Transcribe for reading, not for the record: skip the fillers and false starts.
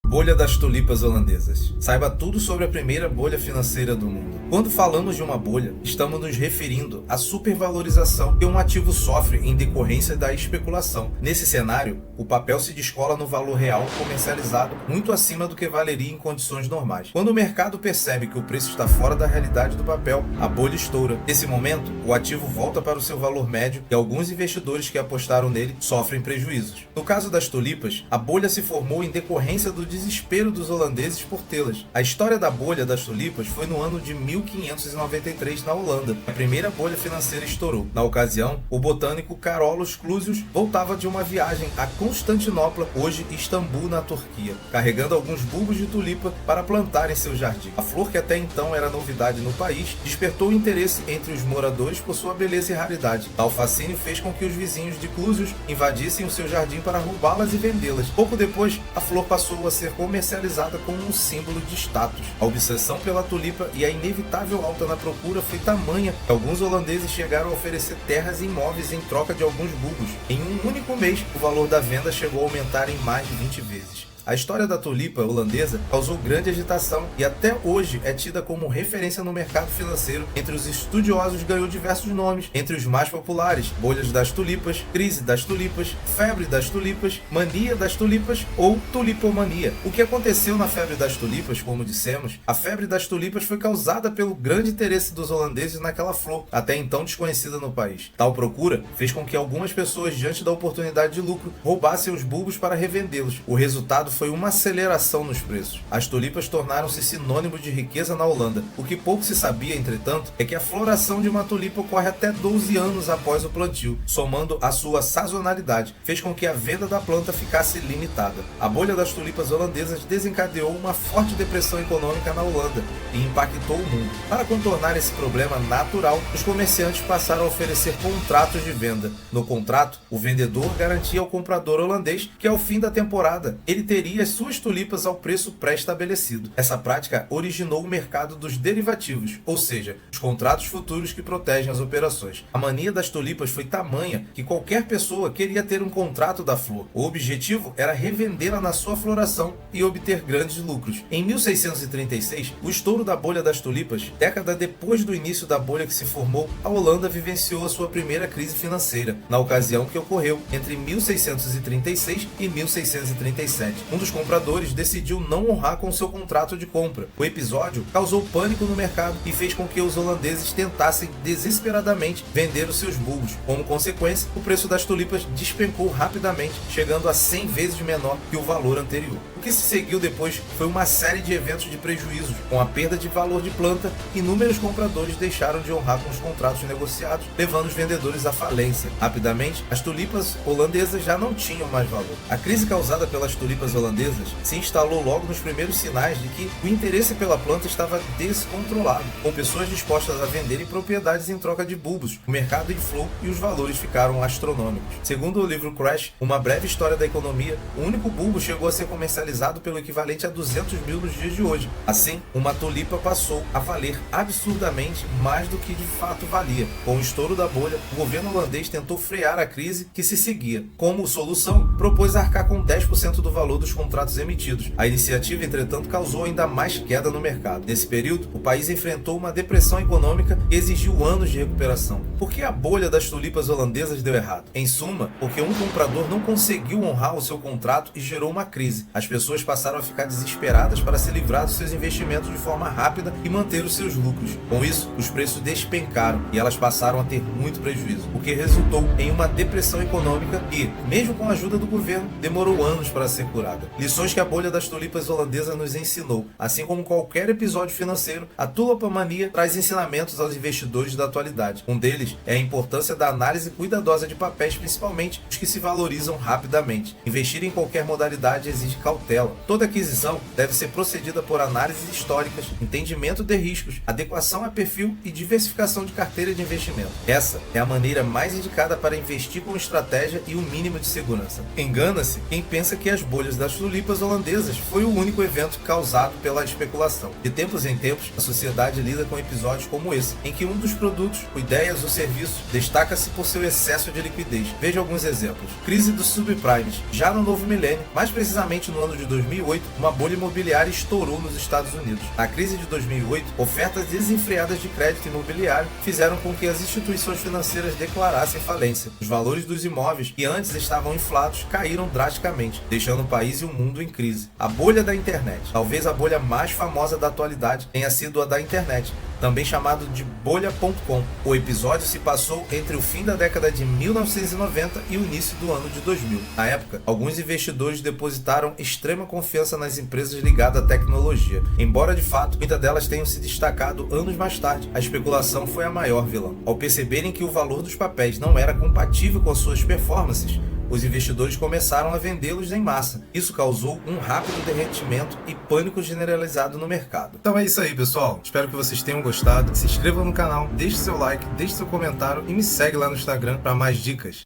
Bolha das tulipas holandesas. Saiba tudo sobre a primeira bolha financeira do mundo. Quando falamos de uma bolha, estamos nos referindo à supervalorização que um ativo sofre em decorrência da especulação. Nesse cenário, o papel se descola no valor real comercializado muito acima do que valeria em condições normais. Quando o mercado percebe que o preço está fora da realidade do papel, a bolha estoura. Nesse momento, o ativo volta para o seu valor médio e alguns investidores que apostaram nele sofrem prejuízos. No caso das tulipas, a bolha se formou em decorrência do desespero dos holandeses por tê-las. A história da bolha das tulipas foi no ano de 1593 na Holanda. A primeira bolha financeira estourou. Na ocasião, o botânico Carolus Clusius voltava de uma viagem a Constantinopla, hoje Istambul, na Turquia, carregando alguns bulbos de tulipa para plantar em seu jardim. A flor, que até então era novidade no país, despertou interesse entre os moradores por sua beleza e raridade. Tal fascínio fez com que os vizinhos de Clusius invadissem o seu jardim para roubá-las e vendê-las. Pouco depois, a flor passou a ser comercializada como um símbolo de status. A obsessão pela tulipa e a inevitável alta na procura foi tamanha que alguns holandeses chegaram a oferecer terras e imóveis em troca de alguns bulbos. Em um único mês, o valor da venda chegou a aumentar em mais de 20 vezes. A história da tulipa holandesa causou grande agitação e até hoje é tida como referência no mercado financeiro. Entre os estudiosos ganhou diversos nomes, entre os mais populares: bolhas das tulipas, crise das tulipas, febre das tulipas, mania das tulipas ou tulipomania. O que aconteceu na febre das tulipas, como dissemos, a febre das tulipas foi causada pelo grande interesse dos holandeses naquela flor, até então desconhecida no país. Tal procura fez com que algumas pessoas, diante da oportunidade de lucro, roubassem os bulbos para revendê-los. O resultado foi uma aceleração nos preços. As tulipas tornaram-se sinônimo de riqueza na Holanda. O que pouco se sabia, entretanto, é que a floração de uma tulipa ocorre até 12 anos após o plantio, somando a sua sazonalidade, fez com que a venda da planta ficasse limitada. A bolha das tulipas holandesas desencadeou uma forte depressão econômica na Holanda e impactou o mundo. Para contornar esse problema natural, os comerciantes passaram a oferecer contratos de venda. No contrato, o vendedor garantia ao comprador holandês que ao fim da temporada ele teria as suas tulipas ao preço pré-estabelecido. Essa prática originou o mercado dos derivativos, ou seja, os contratos futuros que protegem as operações. A mania das tulipas foi tamanha que qualquer pessoa queria ter um contrato da flor. O objetivo era revendê-la na sua floração e obter grandes lucros. Em 1636, o estouro da bolha das tulipas, década depois do início da bolha que se formou, a Holanda vivenciou a sua primeira crise financeira, na ocasião que ocorreu entre 1636 e 1637. Um dos compradores decidiu não honrar com seu contrato de compra. O episódio causou pânico no mercado e fez com que os holandeses tentassem desesperadamente vender os seus bulbos. Como consequência, o preço das tulipas despencou rapidamente, chegando a 100 vezes menor que o valor anterior. O que se seguiu depois foi uma série de eventos de prejuízos. Com a perda de valor de planta, inúmeros compradores deixaram de honrar com os contratos negociados, levando os vendedores à falência. Rapidamente, as tulipas holandesas já não tinham mais valor. A crise causada pelas tulipas holandesas se instalou logo nos primeiros sinais de que o interesse pela planta estava descontrolado, com pessoas dispostas a venderem propriedades em troca de bulbos. O mercado inflou e os valores ficaram astronômicos. Segundo o livro Crash, Uma Breve História da Economia, o único bulbo chegou a ser comercializado pelo equivalente a 200 mil nos dias de hoje. Assim, uma tulipa passou a valer absurdamente mais do que de fato valia. Com o estouro da bolha, o governo holandês tentou frear a crise que se seguia. Como solução, propôs arcar com 10% do valor dos contratos emitidos. A iniciativa, entretanto, causou ainda mais queda no mercado. Nesse período, o país enfrentou uma depressão econômica que exigiu anos de recuperação. Por que a bolha das tulipas holandesas deu errado? Em suma, porque um comprador não conseguiu honrar o seu contrato e gerou uma crise. As pessoas passaram a ficar desesperadas para se livrar dos seus investimentos de forma rápida e manter os seus lucros. Com isso, os preços despencaram e elas passaram a ter muito prejuízo, o que resultou em uma depressão econômica que, mesmo com a ajuda do governo, demorou anos para ser curada. Lições que a bolha das tulipas holandesas nos ensinou. Assim como qualquer episódio financeiro, a tulipomania traz ensinamentos aos investidores da atualidade. Um deles é a importância da análise cuidadosa de papéis, principalmente os que se valorizam rapidamente. Investir em qualquer modalidade exige cautela. Toda aquisição deve ser procedida por análises históricas, entendimento de riscos, adequação a perfil e diversificação de carteira de investimento. Essa é a maneira mais indicada para investir com estratégia e um mínimo de segurança. Engana-se quem pensa que as bolhas da das tulipas holandesas foi o único evento causado pela especulação. De tempos em tempos, a sociedade lida com episódios como esse, em que um dos produtos, ideias ou serviços destaca-se por seu excesso de liquidez. Veja alguns exemplos. Crise dos subprimes. Já no novo milênio, mais precisamente no ano de 2008, uma bolha imobiliária estourou nos Estados Unidos. Na crise de 2008, ofertas desenfreadas de crédito imobiliário fizeram com que as instituições financeiras declarassem falência. Os valores dos imóveis, que antes estavam inflados, caíram drasticamente, deixando o país e o mundo em crise. A bolha da internet. Talvez a bolha mais famosa da atualidade tenha sido a da internet, também chamado de bolha.com. O episódio se passou entre o fim da década de 1990 e o início do ano de 2000. Na época, alguns investidores depositaram extrema confiança nas empresas ligadas à tecnologia. Embora de fato muitas delas tenham se destacado anos mais tarde, a especulação foi a maior vilã. Ao perceberem que o valor dos papéis não era compatível com suas performances, os investidores começaram a vendê-los em massa. Isso causou um rápido derretimento e pânico generalizado no mercado. Então é isso aí, pessoal. Espero que vocês tenham gostado. Se inscreva no canal, deixe seu like, deixe seu comentário e me segue lá no Instagram para mais dicas.